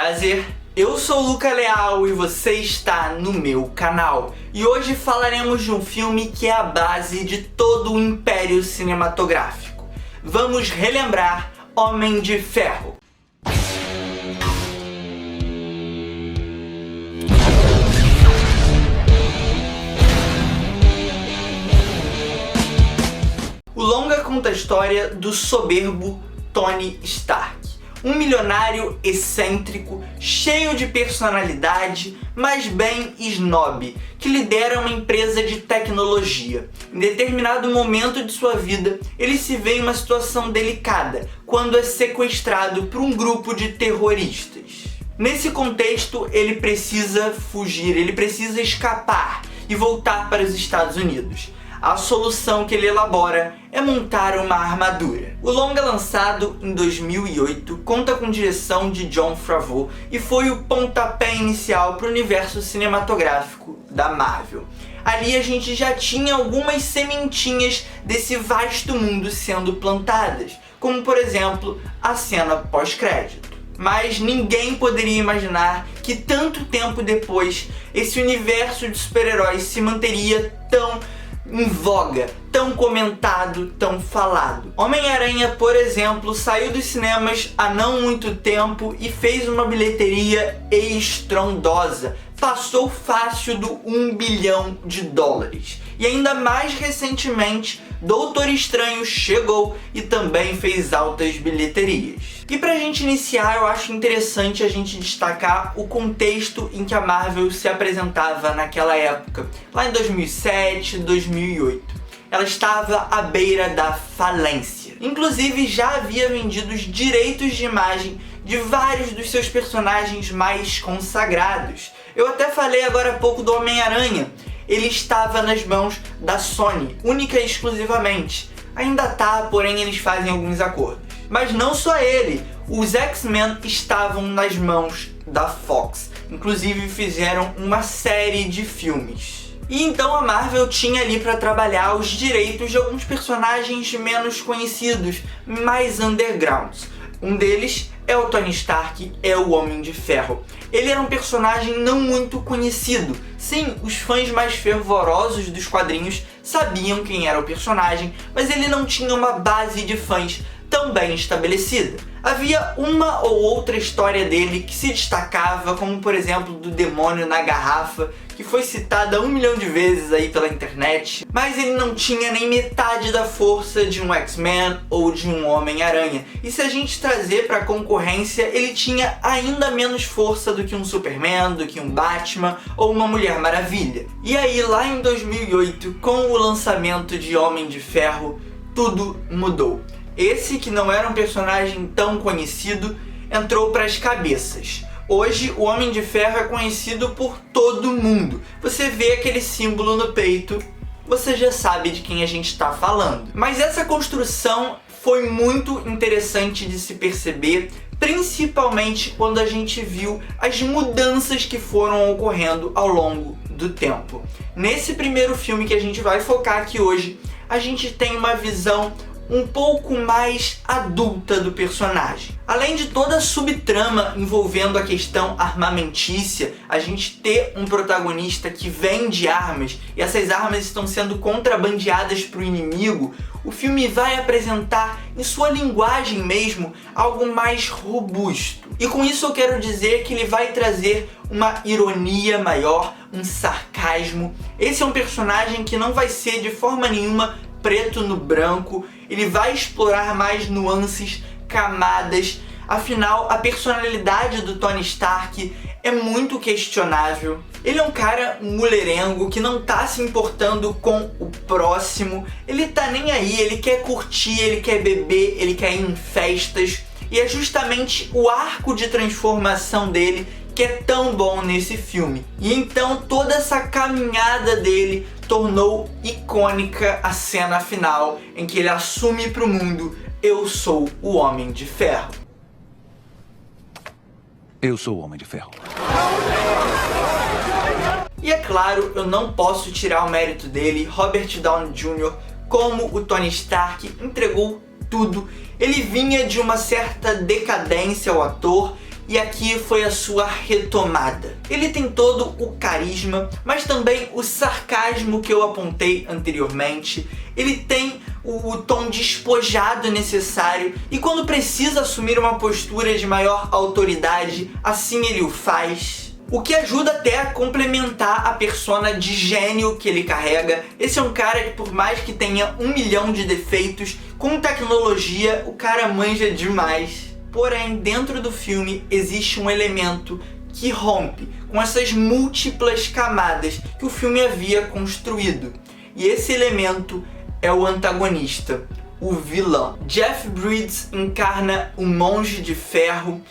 Prazer, eu sou o Luca Leal e você está no meu canal. E hoje falaremos de um filme que é a base de todo o império cinematográfico. Vamos relembrar Homem de Ferro. O longa conta a história do soberbo Tony Stark. Um milionário excêntrico, cheio de personalidade, mas bem snob, que lidera uma empresa de tecnologia. Em determinado momento de sua vida, ele se vê em uma situação delicada, quando é sequestrado por um grupo de terroristas. Nesse contexto, ele precisa fugir, ele precisa escapar e voltar para os Estados Unidos. A solução que ele elabora é montar uma armadura. O longa, lançado em 2008, conta com direção de Jon Favreau e foi o pontapé inicial para o universo cinematográfico da Marvel. Ali a gente já tinha algumas sementinhas desse vasto mundo sendo plantadas, como por exemplo a cena pós-crédito. Mas ninguém poderia imaginar que tanto tempo depois esse universo de super-heróis se manteria tão em voga, tão comentado, tão falado. Homem-Aranha, por exemplo, saiu dos cinemas há não muito tempo e fez uma bilheteria estrondosa. Passou fácil do 1 bilhão de dólares. E ainda mais recentemente, Doutor Estranho chegou e também fez altas bilheterias. E pra gente iniciar, eu acho interessante a gente destacar o contexto em que a Marvel se apresentava naquela época, lá em 2007, 2008. Ela estava à beira da falência. Inclusive já havia vendido os direitos de imagem de vários dos seus personagens mais consagrados. Eu até falei agora há pouco do Homem-Aranha. Ele estava nas mãos da Sony, única e exclusivamente. Ainda tá, porém eles fazem alguns acordos. Mas não só ele, os X-Men estavam nas mãos da Fox. Inclusive fizeram uma série de filmes. E então a Marvel tinha ali para trabalhar os direitos de alguns personagens menos conhecidos, mais undergrounds. Um deles é o Tony Stark, é o Homem de Ferro. Ele era um personagem não muito conhecido. Sim, os fãs mais fervorosos dos quadrinhos sabiam quem era o personagem, mas ele não tinha uma base de fãs tão bem estabelecida. Havia uma ou outra história dele que se destacava, como por exemplo do demônio na garrafa, que foi citada 1 milhão de vezes aí pela internet, mas ele não tinha nem metade da força de um X-Men ou de um Homem-Aranha. E se a gente trazer para concorrência, ele tinha ainda menos força do que um Superman, do que um Batman ou uma Mulher Maravilha. E aí lá em 2008, com o lançamento de Homem de Ferro, tudo mudou. Esse, que não era um personagem tão conhecido, entrou para as cabeças. Hoje, o Homem de Ferro é conhecido por todo mundo. Você vê aquele símbolo no peito, você já sabe de quem a gente está falando. Mas essa construção foi muito interessante de se perceber, principalmente quando a gente viu as mudanças que foram ocorrendo ao longo do tempo. Nesse primeiro filme que a gente vai focar aqui hoje, a gente tem uma visão um pouco mais adulta do personagem. Além de toda a subtrama envolvendo a questão armamentícia, a gente ter um protagonista que vende armas e essas armas estão sendo contrabandeadas para o inimigo, o filme vai apresentar em sua linguagem mesmo algo mais robusto. E com isso eu quero dizer que ele vai trazer uma ironia maior, um sarcasmo. Esse é um personagem que não vai ser de forma nenhuma preto no branco, ele vai explorar mais nuances, camadas. Afinal, a personalidade do Tony Stark é muito questionável. Ele é um cara mulherengo que não tá se importando com o próximo, ele tá nem aí, ele quer curtir, ele quer beber, ele quer ir em festas. E é justamente o arco de transformação dele que é tão bom nesse filme. E então toda essa caminhada dele tornou icônica a cena final em que ele assume para o mundo: eu sou o Homem de Ferro. Eu sou o Homem de Ferro. E é claro, eu não posso tirar o mérito dele. Robert Downey Jr., como o Tony Stark, entregou tudo. Ele vinha de uma certa decadência, o ator, e aqui foi a sua retomada. Ele tem todo o carisma, mas também o sarcasmo que eu apontei anteriormente. Ele tem o tom despojado necessário e quando precisa assumir uma postura de maior autoridade, assim ele o faz. O que ajuda até a complementar a persona de gênio que ele carrega. Esse é um cara que, por mais que tenha 1 milhão de defeitos, com tecnologia o cara manja demais. Porém, dentro do filme existe um elemento que rompe com essas múltiplas camadas que o filme havia construído. E esse elemento é o antagonista, o vilão. Jeff Bridges encarna o Monge de Ferro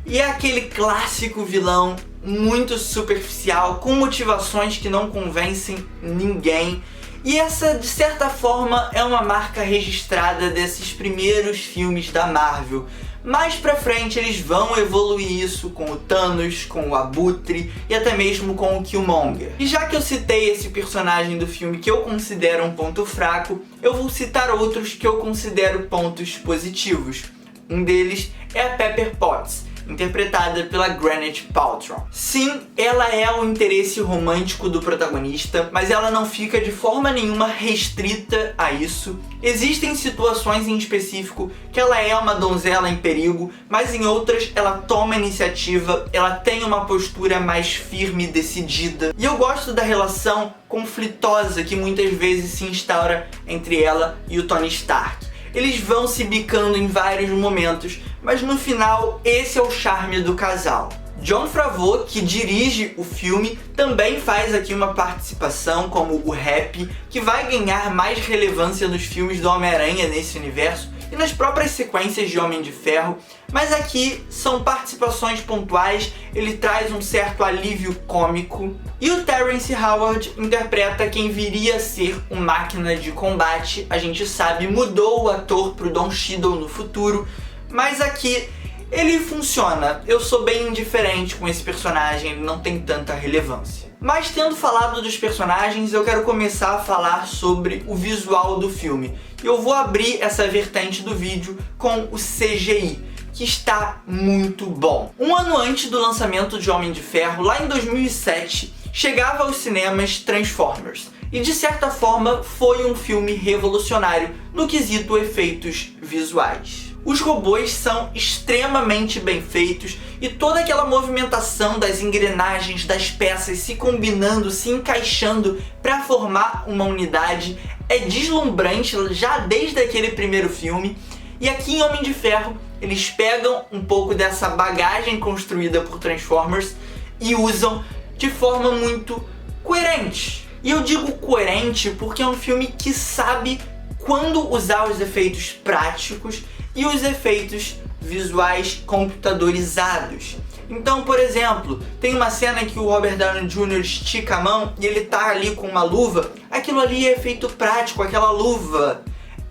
e é aquele clássico vilão muito superficial, com motivações que não convencem ninguém. E essa, de certa forma, é uma marca registrada desses primeiros filmes da Marvel. Mais pra frente eles vão evoluir isso com o Thanos, com o Abutre e até mesmo com o Killmonger. E já que eu citei esse personagem do filme que eu considero um ponto fraco, eu vou citar outros que eu considero pontos positivos. Um deles é a Pepper Potts, interpretada pela Gwyneth Paltrow. Sim, ela é o interesse romântico do protagonista, mas ela não fica de forma nenhuma restrita a isso. Existem situações em específico que ela é uma donzela em perigo, mas em outras ela toma iniciativa, ela tem uma postura mais firme e decidida. E eu gosto da relação conflitosa que muitas vezes se instaura entre ela e o Tony Stark. Eles vão se bicando em vários momentos, mas no final esse é o charme do casal. Jon Favreau, que dirige o filme, também faz aqui uma participação como o Happy, que vai ganhar mais relevância nos filmes do Homem-Aranha nesse universo e nas próprias sequências de Homem de Ferro, mas aqui são participações pontuais, ele traz um certo alívio cômico. E o Terrence Howard interpreta quem viria a ser o Máquina de Combate. A gente sabe, mudou o ator pro Don Cheadle no futuro, mas aqui ele funciona. Eu sou bem indiferente com esse personagem, ele não tem tanta relevância. Mas tendo falado dos personagens, eu quero começar a falar sobre o visual do filme. Eu vou abrir essa vertente do vídeo com o CGI, que está muito bom. Um ano antes do lançamento de Homem de Ferro, lá em 2007, chegava aos cinemas Transformers. E de certa forma foi um filme revolucionário no quesito efeitos visuais. Os robôs são extremamente bem feitos e toda aquela movimentação das engrenagens, das peças se combinando, se encaixando para formar uma unidade é deslumbrante já desde aquele primeiro filme. E aqui em Homem de Ferro eles pegam um pouco dessa bagagem construída por Transformers e usam de forma muito coerente. E eu digo coerente porque é um filme que sabe quando usar os efeitos práticos e os efeitos visuais computadorizados. Então, por exemplo, tem uma cena que o Robert Downey Jr. estica a mão e ele tá ali com uma luva. Aquilo ali é efeito prático, aquela luva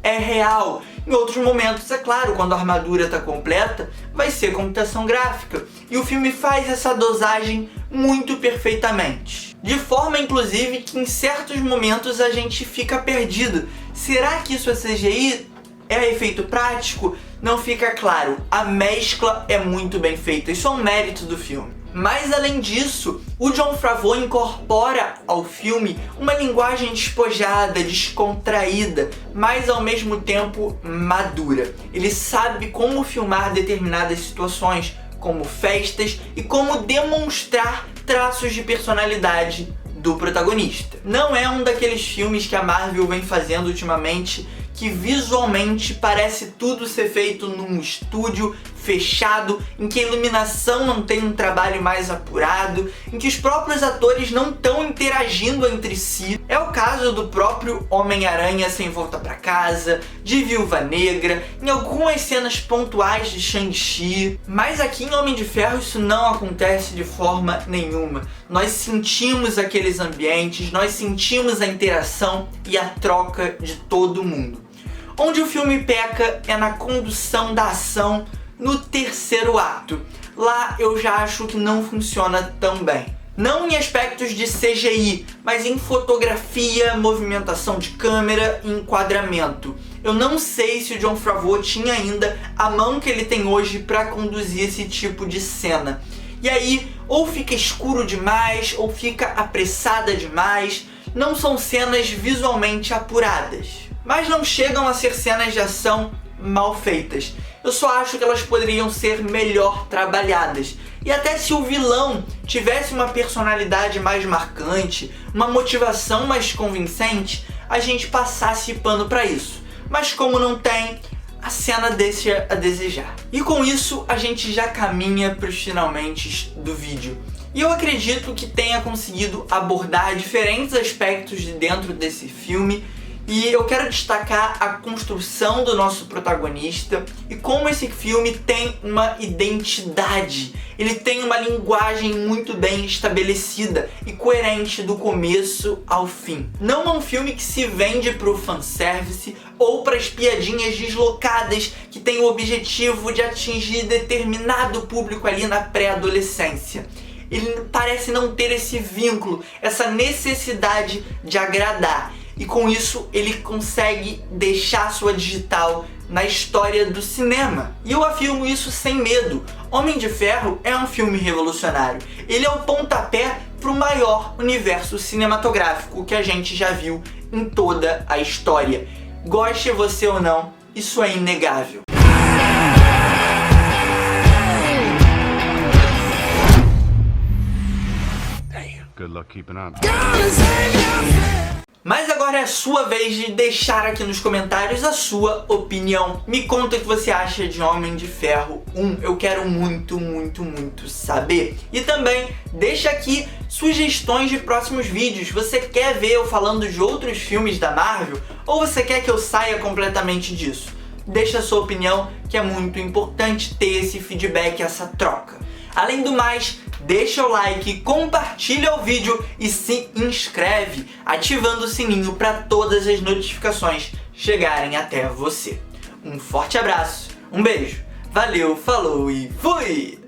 é real. Em outros momentos, é claro, quando a armadura está completa, vai ser computação gráfica. E o filme faz essa dosagem muito perfeitamente. De forma, inclusive, que em certos momentos a gente fica perdido. Será que isso é CGI? É efeito prático? Não fica claro. A mescla é muito bem feita. Isso é um mérito do filme. Mas além disso, o Jon Favreau incorpora ao filme uma linguagem despojada, descontraída, mas ao mesmo tempo madura. Ele sabe como filmar determinadas situações, como festas, e como demonstrar traços de personalidade do protagonista. Não é um daqueles filmes que a Marvel vem fazendo ultimamente que visualmente parece tudo ser feito num estúdio fechado, em que a iluminação não tem um trabalho mais apurado, em que os próprios atores não estão interagindo entre si. É o caso do próprio Homem-Aranha Sem Volta Pra Casa, de Viúva Negra, em algumas cenas pontuais de Shang-Chi. Mas aqui em Homem de Ferro isso não acontece de forma nenhuma. Nós sentimos aqueles ambientes, nós sentimos a interação e a troca de todo mundo. Onde o filme peca é na condução da ação no terceiro ato. Lá eu já acho que não funciona tão bem. Não em aspectos de CGI, mas em fotografia, movimentação de câmera e enquadramento. Eu não sei se o Jon Favreau tinha ainda a mão que ele tem hoje para conduzir esse tipo de cena. E aí, ou fica escuro demais, ou fica apressada demais. Não são cenas visualmente apuradas, mas não chegam a ser cenas de ação mal feitas. Eu só acho que elas poderiam ser melhor trabalhadas. E até se o vilão tivesse uma personalidade mais marcante, uma motivação mais convincente, a gente passasse pano pra isso. Mas como não tem, a cena deixa a desejar. E com isso a gente já caminha para os finalmente do vídeo. E eu acredito que tenha conseguido abordar diferentes aspectos de dentro desse filme. E eu quero destacar a construção do nosso protagonista e como esse filme tem uma identidade. Ele tem uma linguagem muito bem estabelecida e coerente do começo ao fim. Não é um filme que se vende pro fanservice ou para as piadinhas deslocadas que tem o objetivo de atingir determinado público ali na pré-adolescência. Ele parece não ter esse vínculo, essa necessidade de agradar. E com isso ele consegue deixar sua digital na história do cinema. E eu afirmo isso sem medo. Homem de Ferro é um filme revolucionário. Ele é o pontapé para o maior universo cinematográfico que a gente já viu em toda a história. Goste você ou não, isso é inegável. Good luck keeping up. Mas agora é a sua vez de deixar aqui nos comentários a sua opinião. Me conta o que você acha de Homem de Ferro 1. Eu quero muito, muito, muito saber. E também deixa aqui sugestões de próximos vídeos. Você quer ver eu falando de outros filmes da Marvel? Ou você quer que eu saia completamente disso? Deixa a sua opinião, que é muito importante ter esse feedback, essa troca. Além do mais, deixa o like, compartilha o vídeo e se inscreve, ativando o sininho para todas as notificações chegarem até você. Um forte abraço, um beijo, valeu, falou e fui!